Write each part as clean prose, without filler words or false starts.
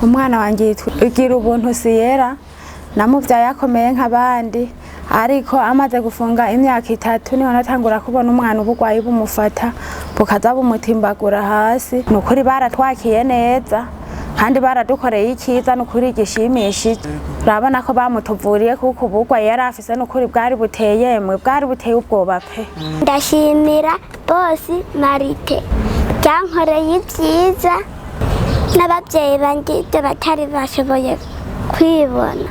umwana wanjye igira ubuntu siyera namuvyaye akomeye nk'abandi ariko amaze gufunga imyaka 3 niho natangura kubona umwana uburwayi bumufata bukaza bumutimbagura hasi nukuri baratwakiye neza kandi baradukoreye ikiza nukuri gishimishije urabona ko bamutuvuriye kuko uburwayi yari afise nukuri bwari buteye ubwoba pe. Ndashimira bosi Marite cyankoreye ibyiza n'ababyeyi banje batari bashoboye kwibona.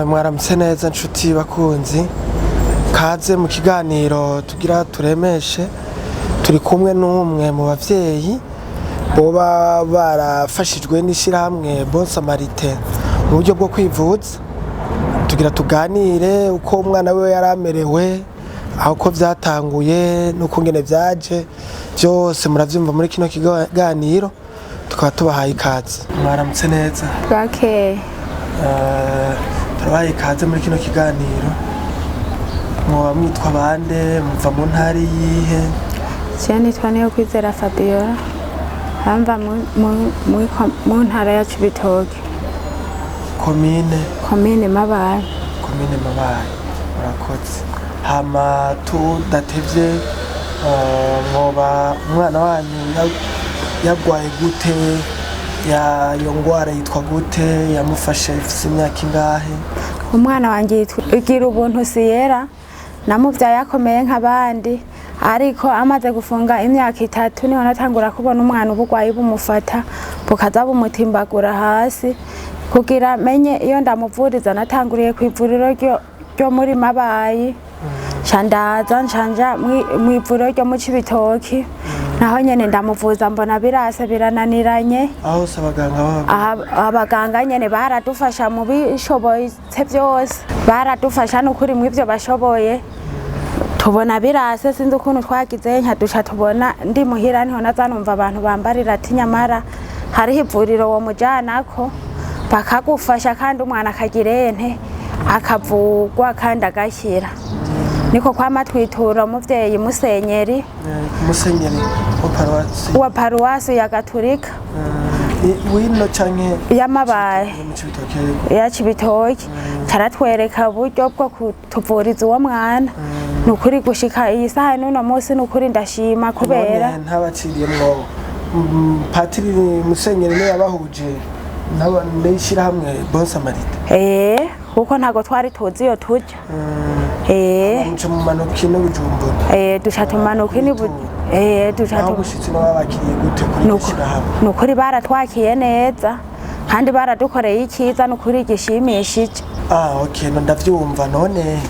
Mwaramutse neza nshuti bakunzi, kaze mu kiganiro tugira turemeshe. Turi kumwe n'umwe mu bavyeyi boba barafashijwe n'ishirahamwe Bonsa Marite mu buryo bwo kwivuza. Tugira tuganire uko umwana we yaramerewe, aho ko vyatanguye n'ukungene vyaje byose muravyumva muri kino kiganiro. Tukaba tubahaye ikaze. Mwaramutse neza. Bake. Turabaye ikaze muri kino kiganiro. Mwoba mwitwa bande, muva mu ntari yihe? Cyane twane Guterera Fabiola. Hamba mu ntara ya Cibitoke. Komine Mabaye. Murakoze. Hama tudatevye, mwoba umwana wanyu yagwaye gute? Iyo ngwara yitwa gute? Yamufashe ifise imyaka ingahe? Umwana wanjye igira ubuntu siyera namuvyaye akomeye nk'abandi ariko amaze gufunga imyaka 3 niho natangura kubona umwana uburwayi bumufata bukaza bumutimbagura hasi kugira menye iyo ndamuvuriza natanguriye kwivuriro ryo muri Mabayi candaza ncanja mwivuriro ryo mu Cibitoki naho nyene ndamuvuza mbona birase birananiranye. Aho abaganga nyene baradufasha mu bishoboye byose, baradufasha n'ukuri mu ivyo bashoboye tubona birase. Sinzi ukuntu twagize nkadusha tubona ndi muhira niho nazanumva abantu bambarira ati nyamara hari ivuriro wo mujanako bakagufasha kandi umwana akagirente akavugwa kandi agakira. Niko kwama twitura umuvyeyi Musenyeri wa paruwasi ya Gaturika wino canke ya Mabaye ya Cibitoke taratwereka uburyo bwo kutuvuriza uwo mwana. Nukuri gushika iyi saha n'uno munsi nukuri ndashima kubera ntabaciriyemwo Patiri Musenyeri ne yabahuje n'ishirahamwe Bonsa Marite. Kuko ntago twari tuzi iyo tujya. Muco mu manuki no Bujumbura. Dusha tumanuki ni dusha tugushitse no babakiriye gute kuri ishirahamwe? Nukuri baratwakiye neza kandi baradukoreye ikiza nukuri gishimishije. Okay, ndavyumva. None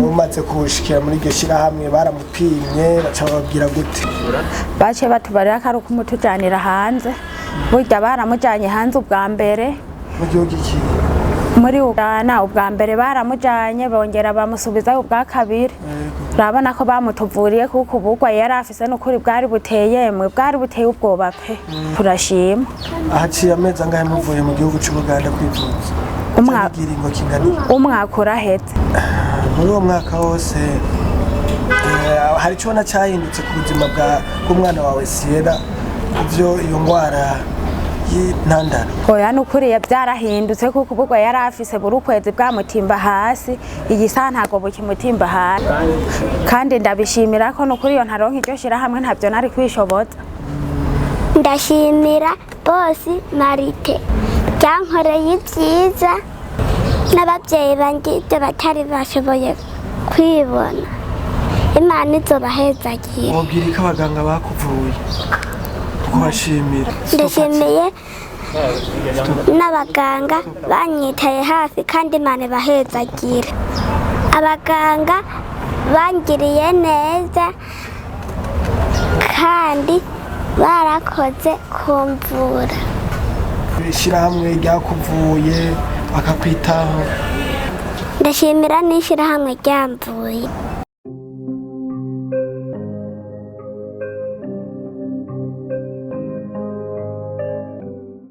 umaze kushikira muri iryo shirahamwe baramupimye baca bababwira gute? Bace batubarira ko ari ukumutujanira hanze. Burya baramujanye hanze ubwa mbere mu gihugu iki muri Uganda. Ubwa mbere baramujanye bongera bamusubiza ubwa kabiri. Urabona ko bamutuvuriye kuko uburwayi yari afise n'ukuri bwari buteye ubwoba pe. Turashima. Ahaciye amezi angahe muvuye mu gihugu c'Uganda kwivuza? Umwaka uraheze. Muri uwo mwaka wose hari ico ubona cyahindutse ku buzima bw'umwana wawe Siyera kuvyo iyo ngwara y'intandaro? Oya nukuri byarahindutse kuko ubwo yari afise buri ukwezi bwamutimba hasi, iyi saha ntago bukimutimba hasi. Kandi ndabishimira ko nukuri iyo ntaronka iryo shirahamwe ntavyo nari kwishoboza. Ndashimira bosi Marite cyankoreye ibyiza n'ababyeyi banje batari bashoboye kwibona. Imana izobahezagira. Wobwira ko abaganga bakuvuye kubashimira? Ndashimiye n'abaganga banyitaye hafi kandi Imana ibahezagira. Abaganga bangiriye neza kandi barakoze kumvura. Ishirahamwe ryakuvuye bakakwitaho? Ndashimira n'ishirahamwe ryamvuye.